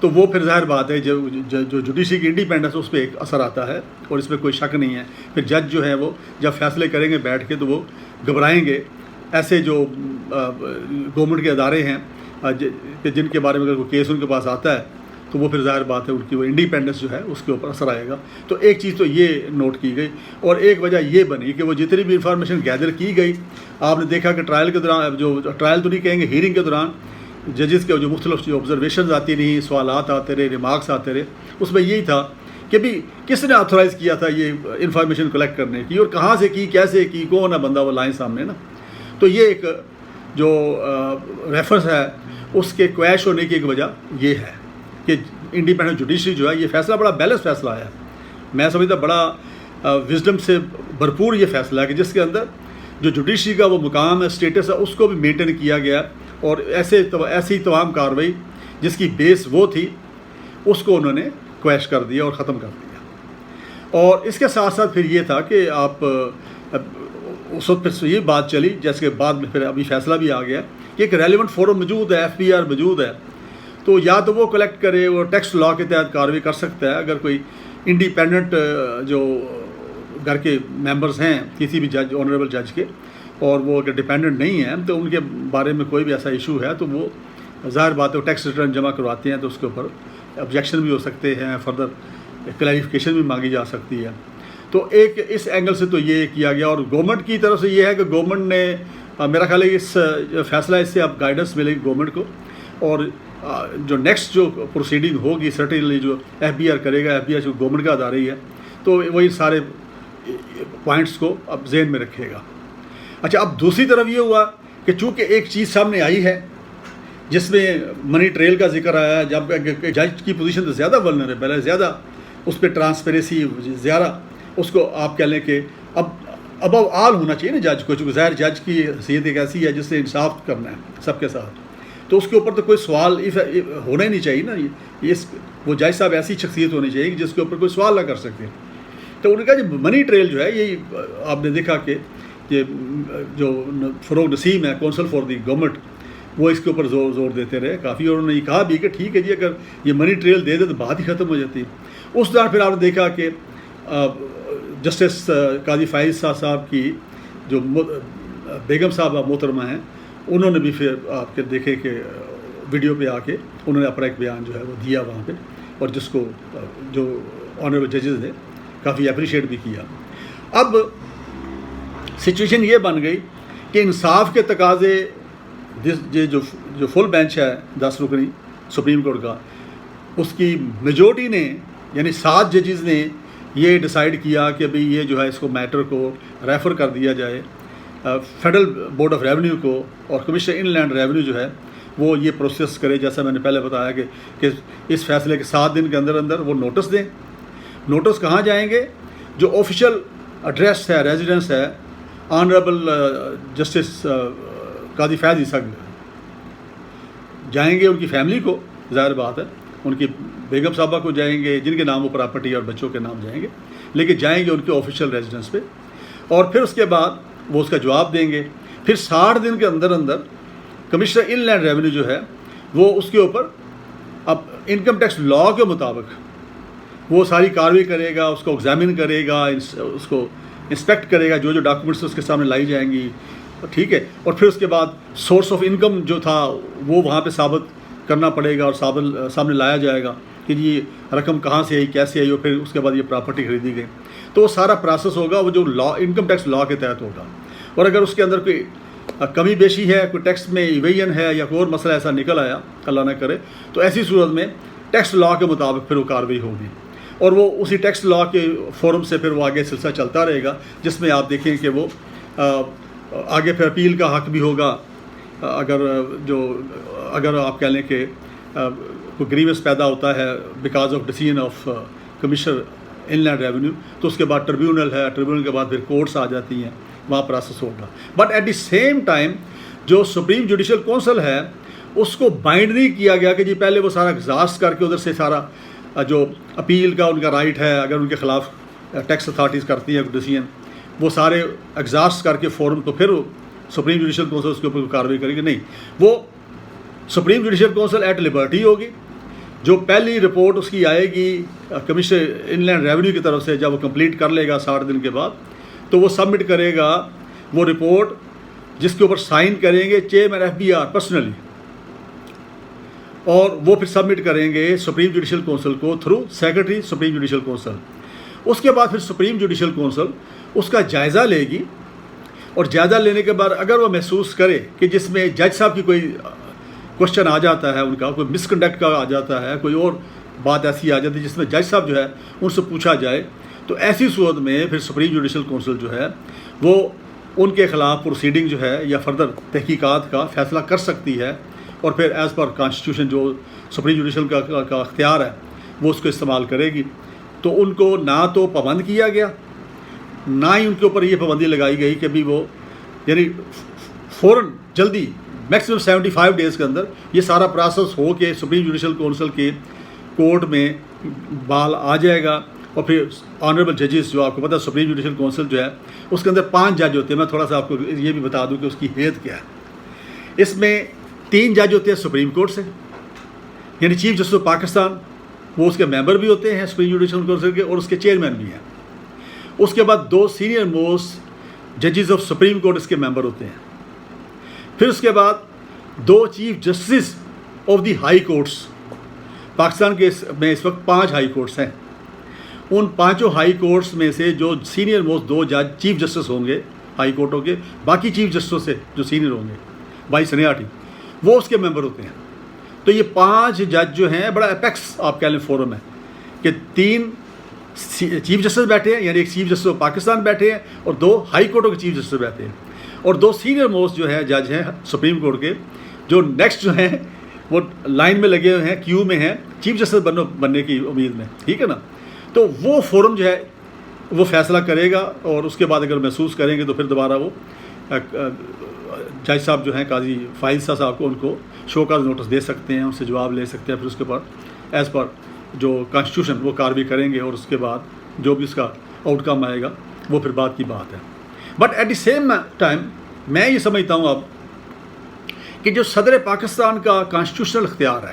تو وہ پھر ظاہر بات ہے جو جوڈیشری کی انڈیپینڈنس اس پہ ایک اثر آتا ہے، اور اس میں کوئی شک نہیں ہے. پھر جج جو ہے وہ جب فیصلے کریں گے بیٹھ کے تو وہ گھبرائیں گے. ایسے جو گورنمنٹ کے ادارے ہیں کہ جن کے بارے میں اگر کوئی کیس ان کے پاس آتا ہے تو وہ پھر ظاہر بات ہے ان کی وہ انڈیپینڈنس جو ہے اس کے اوپر اثر آئے گا. تو ایک چیز تو یہ نوٹ کی گئی، اور ایک وجہ یہ بنی کہ وہ جتنی بھی انفارمیشن گیدر کی گئی، آپ نے دیکھا کہ ٹرائل کے دوران، جو ٹرائل تو نہیں کہیں گے، ہیرنگ کے دوران ججز کے جو مختلف جو آبزرویشنز آتی رہی، سوالات آتے رہے، ریمارکس آتے رہے، اس میں یہی تھا کہ بھی کس نے آتھورائز کیا تھا یہ انفارمیشن کلیکٹ کرنے کی، اور کہاں سے کی، کیسے کی، کون ہے بندہ وہ لائن سامنے نا. تو یہ ایک جو ریفرنس ہے اس کے کویش ہونے کی ایک وجہ یہ ہے کہ انڈیپینڈنٹ جوڈیشری جو ہے یہ فیصلہ بڑا بیلنس فیصلہ آیا. میں سمجھتا بڑا وزڈم سے بھرپور یہ فیصلہ ہے کہ جس کے اندر جو جوڈیشری کا وہ مقام ہے، اسٹیٹس ہے، اس کو بھی مینٹین کیا گیا، اور ایسی تمام کارروائی جس کی بیس وہ تھی اس کو انہوں نے کویش کر دیا اور ختم کر دیا. اور اس کے ساتھ ساتھ پھر یہ تھا کہ آپ اس وقت پھر یہ بات چلی، جیسے کہ بعد میں پھر ابھی فیصلہ بھی آ گیا کہ ایک ریلیونٹ فورم موجود ہے، ایف بی آر موجود ہے، تو یا تو وہ کلیکٹ کرے، وہ ٹیکس لا کے تحت کارروائی کر سکتا ہے. اگر کوئی انڈیپینڈنٹ جو گھر کے ممبرز ہیں کسی بھی جج، آنریبل جج کے، اور وہ اگر ڈیپینڈنٹ نہیں ہیں تو ان کے بارے میں کوئی بھی ایسا ایشو ہے تو وہ ظاہر بات ہے وہ ٹیکس ریٹرن جمع کرواتے ہیں، تو اس کے اوپر آبجیکشن بھی ہو سکتے ہیں، فردر کلیریفیکیشن بھی مانگی جا سکتی ہے. تو ایک اس اینگل سے تو یہ کیا گیا. اور گورنمنٹ کی طرف سے یہ ہے کہ گورنمنٹ نے میرا خیال ہے اس فیصلہ اس سے اب گائیڈنس ملے گی گورنمنٹ کو، اور جو نیکسٹ جو پروسیڈنگ ہوگی سرٹنلی جو ایف بی آر کرے گا، ایف بی آر جو گورنمنٹ کا ادارہ ہی ہے، تو وہی سارے پوائنٹس کو اب ذہن میں رکھے گا. اچھا، اب دوسری طرف یہ ہوا کہ چونکہ ایک چیز سامنے آئی ہے جس میں منی ٹریل کا ذکر آیا ہے، جب جج کی پوزیشن تو زیادہ ولنریبل ہے، زیادہ اس پہ ٹرانسپیریسی زیادہ، اس کو آپ کہہ لیں کہ اب ابو آل ہونا چاہیے نا جج کو، چونکہ ظاہر جج کی حیثیت ایک ایسی ہے جس سے انصاف کرنا ہے سب کے ساتھ، تو اس کے اوپر تو کوئی سوال ہونا ہی نہیں چاہیے نا. وہ جج صاحب ایسی شخصیت ہونی چاہیے کہ جس کے اوپر کوئی سوال نہ کر سکے. تو ان کا جو منی ٹریل جو ہے، یہی آپ نے دیکھا کہ یہ جو فروغ نسیم ہے کونسل فار دی گورنمنٹ، وہ اس کے اوپر زور دیتے رہے کافی، اور انہوں نے یہ کہا بھی کہ ٹھیک ہے جی، اگر یہ منی ٹریل دے دے تو بات ہی ختم ہو جاتی. اس دوران پھر آپ نے دیکھا کہ جسٹس قاضی فائز صاحب کی جو بیگم صاحبہ محترمہ ہیں، انہوں نے بھی پھر آپ کے دیکھے کہ ویڈیو پہ آ کے انہوں نے اپنا ایک بیان جو ہے وہ دیا وہاں پہ، اور جس کو جو آنریبل ججز نے کافی اپریشیٹ بھی کیا. اب سچویشن یہ بن گئی کہ انصاف کے تقاضے، جو فل بینچ ہے 10 رکنی سپریم کورٹ کا، اس کی میجورٹی نے یعنی 7 ججز نے یہ ڈیسائیڈ کیا کہ بھئی یہ جو ہے اس کو میٹر کو ریفر کر دیا جائے فیڈرل بورڈ آف ریونیو کو، اور کمشنر ان لینڈ ریونیو جو ہے وہ یہ پروسیس کرے، جیسا میں نے پہلے بتایا کہ اس فیصلے کے 7 دن کے اندر اندر وہ نوٹس دیں. نوٹس کہاں جائیں گے؟ جو آفیشیل ایڈریس ہے، ریزیڈنس ہے آنریبل جسٹس قاضی فیض عیسیٰ جائیں گے، ان کی فیملی کو ظاہر بات ہے، ان کی بیگم صاحبہ کو جائیں گے جن کے نام وہ پراپرٹی اور بچوں کے نام جائیں گے، لیکن جائیں گے ان کے آفیشیل ریزیڈنس پہ، اور پھر اس کے بعد وہ اس کا جواب دیں گے. پھر 60 دن کے اندر اندر کمشنر ان لینڈ ریونیو جو ہے وہ اس کے اوپر اب انکم ٹیکس لا کے مطابق وہ ساری کارروائی کرے گا، اس کو ایگزامن کرے گا، اس کو انسپیکٹ کرے گا، جو ڈاکومنٹس اس کے سامنے لائی جائیں گی، ٹھیک ہے. اور پھر اس کے بعد سورس آف انکم جو تھا وہ وہاں پہ ثابت کرنا پڑے گا، اور سامنے لایا جائے گا کہ جی رقم کہاں سے آئی، کیسے آئی، اور پھر اس کے بعد یہ پراپرٹی خریدی گئی. تو وہ سارا پروسیس ہوگا وہ جو لا، انکم ٹیکس لا کے تحت ہوگا. اور اگر اس کے اندر کوئی کمی بیشی ہے، کوئی ٹیکس میں ایویژن ہے یا کوئی اور مسئلہ ایسا نکل آیا، اللہ نہ کرے، تو ایسی صورت میں ٹیکس لا کے مطابق پھر وہ کارروائی ہوگی، اور وہ اسی ٹیکس لا کے فورم سے پھر وہ آگے سلسلہ چلتا رہے گا، جس میں آپ دیکھیں کہ وہ آگے پھر اپیل کا حق بھی ہوگا. اگر آپ کہہ لیں کہ کوئی گریوس پیدا ہوتا ہے because of decision of commissioner in land revenue, تو اس کے بعد ٹریبیونل ہے، ٹریبیونل کے بعد پھر کورٹس آ جاتی ہیں، وہاں پروسیس ہوگا. But at the same time جو سپریم جوڈیشل کونسل ہے اس کو بائنڈ نہیں کیا گیا کہ جی پہلے وہ سارا ایگزاسٹ کر کے ادھر سے سارا جو اپیل کا ان کا رائٹ ہے، اگر ان کے خلاف ٹیکس اتھارٹیز کرتی ہیں ڈیسیژن، وہ سارے ایگزاسٹ کر کے فوراً تو پھر سپریم جوڈیشل کونسل اس کے اوپر کارروائی کرے گی. نہیں، وہ supreme judicial council at liberty ہوگی جو پہلی رپورٹ اس کی آئے گی کمشنر ان لینڈ ریونیو کی طرف سے، جب وہ کمپلیٹ کر لے گا 60 دن کے بعد، تو وہ سبمٹ کرے گا وہ رپورٹ جس کے اوپر سائن کریں گے چیئرمین FBR پرسنلی، اور وہ پھر سبمٹ کریں گے سپریم جوڈیشل کونسل کو through secretary supreme judicial council. اس کے بعد پھر سپریم جوڈیشل کونسل اس کا جائزہ لے گی، اور جائزہ لینے کے بعد اگر وہ محسوس کرے کہ جس میں جج صاحب کی کوئی کوشچن آ جاتا ہے، ان کا کوئی مس کنڈکٹ کا آ جاتا ہے، کوئی اور بات ایسی آ جاتی ہے جس میں جج صاحب جو ہے ان سے پوچھا جائے، تو ایسی صورت میں پھر سپریم جوڈیشل کونسل جو ہے وہ ان کے خلاف پروسیڈنگ جو ہے یا فردر تحقیقات کا فیصلہ کر سکتی ہے، اور پھر ایز پر کانسٹیٹیوشن جو سپریم جوڈیشل کا اختیار ہے وہ اس کو استعمال کرے گی۔ تو ان کو نہ تو پابند کیا گیا، نہ ہی ان کے اوپر یہ پابندی لگائی گئی کہ بھی وہ یعنی فوراً جلدی میکسیمم 75 ڈیز کے اندر یہ سارا پروسیس ہو کے سپریم جوڈیشل کونسل کے کورٹ میں بال آ جائے گا، اور پھر آنریبل ججز جو آپ کو پتہ ہے سپریم جوڈیشل کونسل جو ہے اس کے اندر 5 جج ہوتے ہیں۔ میں تھوڑا سا آپ کو یہ بھی بتا دوں کہ اس کی حیثیت کیا ہے۔ اس میں 3 جج ہوتے ہیں سپریم کورٹ سے، یعنی چیف جسٹس آف پاکستان، وہ اس کے ممبر بھی ہوتے ہیں سپریم جوڈیشل کونسل کے، اور اس کے چیئرمین بھی ہیں۔ اس کے بعد 2 سینئر موسٹ ججز آف سپریم کورٹ اس کے ممبر ہوتے ہیں۔ پھر اس کے بعد 2 chief justice of the high courts, Pakistan کے میں اس وقت 5 ہائی کورٹس ہیں، ان 5 ہائی کورٹس میں سے جو سینئر موسٹ 2 جج چیف جسٹس ہوں گے ہائی کورٹوں کے، باقی چیف جسٹس سے جو سینئر ہوں گے بائی سینیارٹی، وہ اس کے ممبر ہوتے ہیں۔ تو یہ 5 جج جو ہیں بڑا اپیکس آپ کہہ لیں فورم ہے کہ 3 چیف جسٹس بیٹھے ہیں، یعنی ایک چیف جسٹس آف پاکستان بیٹھے ہیں، اور 2 ہائی کورٹوں کے چیف جسٹس بیٹھے ہیں، اور 2 سینئر موسٹ جو ہے جج ہیں سپریم کورٹ کے، جو نیکسٹ جو ہیں وہ لائن میں لگے ہوئے ہیں، کیو میں ہیں چیف جسٹس بننے کی امید میں، ٹھیک ہے نا۔ تو وہ فورم جو ہے وہ فیصلہ کرے گا، اور اس کے بعد اگر محسوس کریں گے تو پھر دوبارہ وہ جج صاحب جو ہیں قاضی فائزہ صاحب کو ان کو شو کاز نوٹس دے سکتے ہیں، ان سے جواب لے سکتے ہیں، پھر اس کے بعد ایز پر جو کانسٹیٹیوشن وہ کارروائی کریں گے، اور اس کے بعد جو بھی اس کا آؤٹ کم آئے گا وہ پھر بات کی بات ہے۔ But at the same time میں یہ سمجھتا ہوں اب کہ جو صدر پاکستان کا کانسٹیٹیوشنل اختیار ہے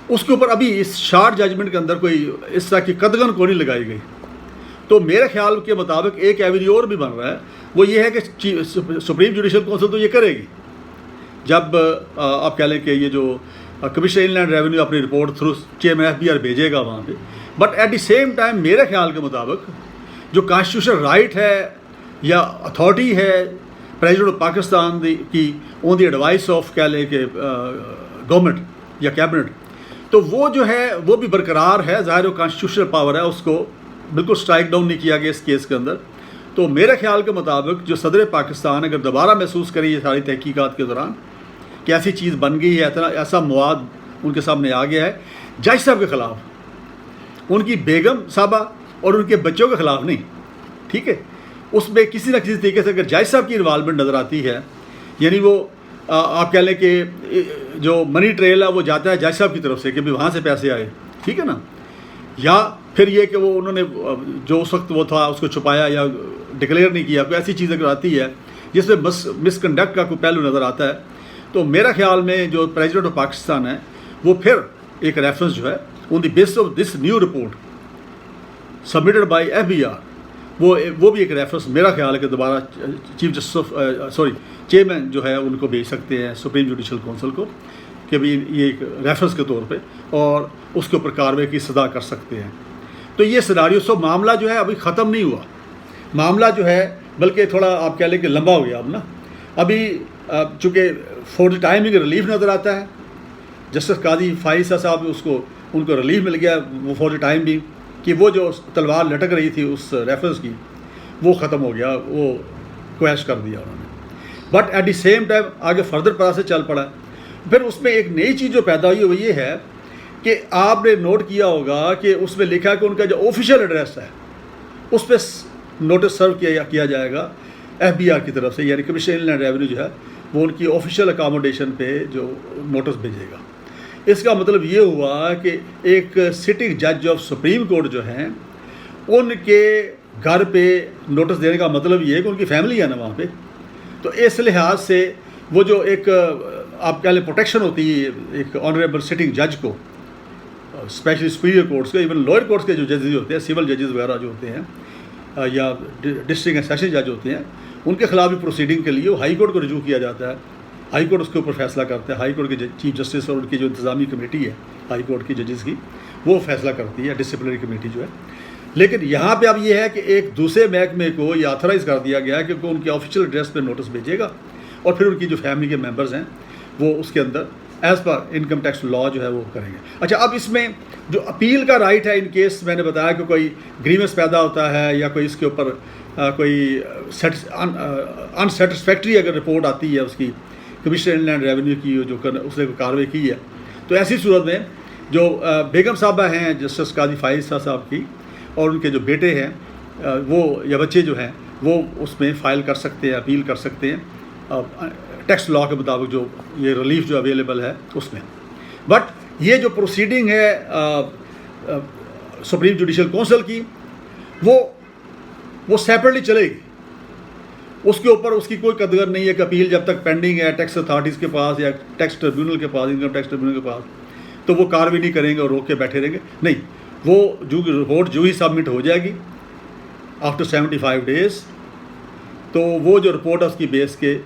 اس کے اوپر ابھی اس شارٹ ججمنٹ کے اندر کوئی اس طرح کی قدغن کو نہیں لگائی گئی۔ تو میرے خیال کے مطابق ایک ایونیو اور بھی بن رہا ہے، وہ یہ ہے کہ سپریم جوڈیشل کونسل تو یہ کرے گی جب آپ کہہ لیں کہ یہ جو کمشنر ان لینڈ ریونیو اپنی رپورٹ تھرو چیئرمین FBR بھیجے گا وہاں پہ، but at the same time میرے خیال کے مطابق جو کانسٹیٹیوشنل رائٹ ہے یا اتھارٹی ہے پریزیڈنٹ آف پاکستان کی آن دی ایڈوائس آف کہہ لیں کہ گورنمنٹ یا کیبنٹ، تو وہ جو ہے وہ بھی برقرار ہے۔ ظاہر و کانسٹیٹیوشنل پاور ہے، اس کو بالکل سٹرائک ڈاؤن نہیں کیا گیا اس کیس کے اندر۔ تو میرے خیال کے مطابق جو صدر پاکستان اگر دوبارہ محسوس کرے یہ ساری تحقیقات کے دوران کہ ایسی چیز بن گئی ہے، ایسا مواد ان کے سامنے آ گیا ہے جج صاحب کے خلاف، ان کی بیگم صاحبہ اور ان کے بچوں کے خلاف نہیں، ٹھیک ہے، اس میں کسی نہ کسی طریقے سے اگر جج صاحب کی انوالومنٹ نظر آتی ہے، یعنی وہ آپ کہہ لیں کہ جو منی ٹریل ہے وہ جاتا ہے جج صاحب کی طرف سے کہ بھی وہاں سے پیسے آئے، ٹھیک ہے نا، یا پھر یہ کہ وہ انہوں نے جو اس وقت وہ تھا اس کو چھپایا یا ڈکلیئر نہیں کیا، کوئی ایسی چیز اگر آتی ہے جس میں مس کنڈکٹ کا کوئی پہلو نظر آتا ہے، تو میرا خیال میں جو پریزیڈنٹ آف پاکستان ہے وہ پھر ایک ریفرنس جو ہے on the basis of this new report submitted by FBR، وہ بھی ایک ریفرنس میرا خیال ہے کہ دوبارہ چیف جسٹس آف چیئرمین جو ہے ان کو بھیج سکتے ہیں سپریم جوڈیشل کونسل کو کہ بھی یہ ایک ریفرنس کے طور پہ، اور اس کے اوپر کارروائی کی سزا کر سکتے ہیں۔ تو یہ سیناریو سو معاملہ جو ہے ابھی ختم نہیں ہوا، معاملہ جو ہے بلکہ تھوڑا آپ کہہ لیں کہ لمبا ہو گیا اب نا، ابھی چونکہ فور دی ٹائمنگ ریلیف نظر آتا ہے، جسٹس قاضی فائزہ صاحب ان کو ریلیف مل گیا وہ فور دی ٹائم بھی، کہ وہ جو تلوار لٹک رہی تھی اس ریفرنس کی وہ ختم ہو گیا، وہ کویش کر دیا انہوں نے۔ But at the same time آگے فردر پروسیس چل پڑا۔ پھر اس میں ایک نئی چیز جو پیدا ہوئی وہ یہ ہے کہ آپ نے نوٹ کیا ہوگا کہ اس میں لکھا کہ ان کا جو آفیشیل ایڈریس ہے اس پہ نوٹس سرو کیا جائے گا FBR کی طرف سے، یعنی کمشنر ان لینڈ ریونیو جو ہے وہ ان کی آفیشیل اکاموڈیشن پہ جو نوٹس بھیجے گا۔ اس کا مطلب یہ ہوا کہ ایک سٹنگ جج آف سپریم کورٹ جو ہیں ان کے گھر پہ نوٹس دینے کا مطلب یہ ہے کہ ان کی فیملی ہے نا وہاں پہ، تو اس لحاظ سے وہ جو ایک آپ کہہ لیں پروٹیکشن ہوتی ہے ایک آنریبل سٹنگ جج کو، اسپیشلی سپیریئر کورٹس کے، ایون لوئر کورٹس کے جو ججز ہوتے ہیں، سول ججز وغیرہ جو ہوتے ہیں یا ڈسٹرکٹ اینڈ سیشن جج ہوتے ہیں، ان کے خلاف بھی پروسیڈنگ کے لیے وہ ہائی کورٹ کو رجوع کیا جاتا ہے. ہائی کورٹ اس کے اوپر فیصلہ کرتا ہے. ہائی کورٹ کے چیف جسٹس اور ان کی جو انتظامی کمیٹی ہے ہائی کورٹ کی ججز کی، وہ فیصلہ کرتی ہے، ڈسپلنری کمیٹی جو ہے. لیکن یہاں پہ اب یہ ہے کہ ایک دوسرے محکمے کو یہ آتھرائز کر دیا گیا ہے کہ ان کے آفیشیل ایڈریس پہ نوٹس بھیجے گا، اور پھر ان کی جو فیملی کے ممبرز ہیں وہ اس کے اندر as per income tax law جو ہے وہ کریں گے. اچھا، اب اس میں جو اپیل کا رائٹ ہے، ان کیس میں نے بتایا کہ کوئی گریونس پیدا ہوتا ہے یا کوئی اس کے اوپر کوئی انسیٹسفیکٹری اگر رپورٹ آتی ہے اس کی کمشنر ان لینڈ ریونیو کی جو اس نے کارروائی کی ہے، تو ایسی صورت میں جو بیگم صاحبہ ہیں جسٹس قاضی فائز صاحب کی، اور ان کے جو بیٹے ہیں وہ یا بچے جو ہیں وہ اس میں فائل کر سکتے ہیں، اپیل کر سکتے ہیں ٹیکس لا کے مطابق جو یہ ریلیف جو اویلیبل ہے اس میں. بٹ یہ جو پروسیڈنگ ہے سپریم جوڈیشل کونسل کی، وہ سیپریٹلی چلے گی. اس کے اوپر اس کی کوئی قدر نہیں ہے کہ اپیل جب تک پینڈنگ ہے ٹیکس اتھارٹیز کے پاس یا ٹیکس ٹریبیونل کے پاس، انکم ٹیکس ٹریبیونل کے پاس، تو وہ کارروائی نہیں کریں گے اور روک کے بیٹھے رہیں گے. نہیں، وہ جو رپورٹ جو ہی سبمٹ ہو جائے گی آفٹر 75 days، تو وہ جو رپورٹ ہے اس کی بیس کے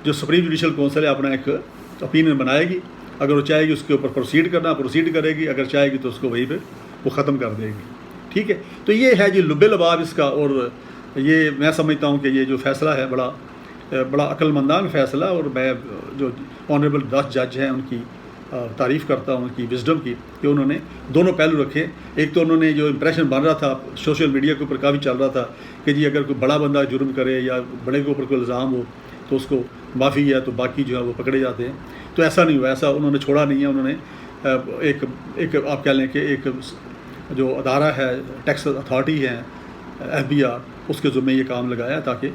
جو سپریم جوڈیشل کونسل ہے اپنا ایک اوپینین بنائے گی. اگر وہ چاہے گی اس کے اوپر پروسیڈ کرے گی، اگر چاہے گی تو اس کو وہیں پہ وہ ختم کر دے گی. ٹھیک ہے، تو یہ ہے جی لب لباب اس کا. اور یہ میں سمجھتا ہوں کہ یہ جو فیصلہ ہے بڑا عقل مندانہ فیصلہ، اور میں جو آنریبل 10 جج ہیں ان کی تعریف کرتا ہوں، ان کی وزڈم کی، کہ انہوں نے دونوں پہلو رکھے. ایک تو انہوں نے جو امپریشن بن رہا تھا سوشل میڈیا کے اوپر کافی چل رہا تھا کہ جی اگر کوئی بڑا بندہ جرم کرے یا بڑے کے اوپر کوئی الزام ہو تو اس کو معافی ہے، تو باقی جو ہے وہ پکڑے جاتے ہیں. تو ایسا نہیں ہوا، ایسا انہوں نے چھوڑا نہیں ہے. انہوں نے ایک آپ کہہ لیں کہ ایک جو ادارہ ہے ٹیکس اتھارٹی ہے FBR، اس کے ذمے یہ کام لگایا تاکہ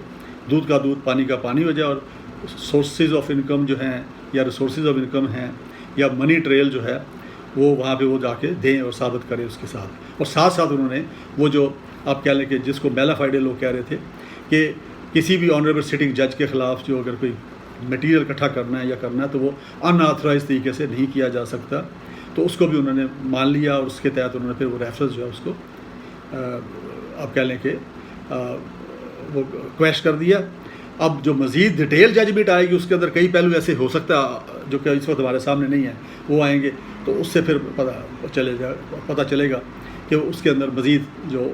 دودھ کا دودھ پانی کا پانی ہو جائے، اور سورسز آف انکم جو ہیں یا ریسورسز آف انکم ہیں یا منی ٹریل جو ہے وہ وہاں پہ وہ جا کے دیں اور ثابت کریں اس کے ساتھ. اور ساتھ ساتھ انہوں نے وہ جو آپ کہہ لیں کہ جس کو میلا فائڈے لوگ کہہ رہے تھے کہ کسی بھی آنریبل سٹنگ جج کے خلاف جو اگر کوئی میٹیریل اکٹھا کرنا ہے یا کرنا ہے تو وہ ان آتھرائز طریقے سے نہیں کیا جا سکتا، تو اس کو بھی انہوں نے مان لیا، اور اس کے تحت انہوں نے پھر وہ ریفرنس جو ہے اس کو آپ کہہ لیں کہ وہ کویش کر دیا. اب جو مزید ڈیٹیل ججمنٹ آئے گی اس کے اندر کئی پہلو ایسے ہو سکتا ہے جو کہ اس وقت ہمارے سامنے نہیں ہیں، وہ آئیں گے تو اس سے پھر پتہ چلے گا کہ اس کے اندر مزید جو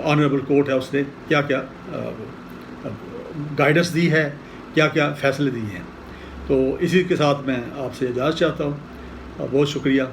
آنریبل کورٹ ہے اس نے کیا کیا گائیڈنس دی ہے، کیا کیا فیصلے دیے ہیں. تو اسی کے ساتھ میں آپ سے اجازت چاہتا ہوں. بہت شکریہ.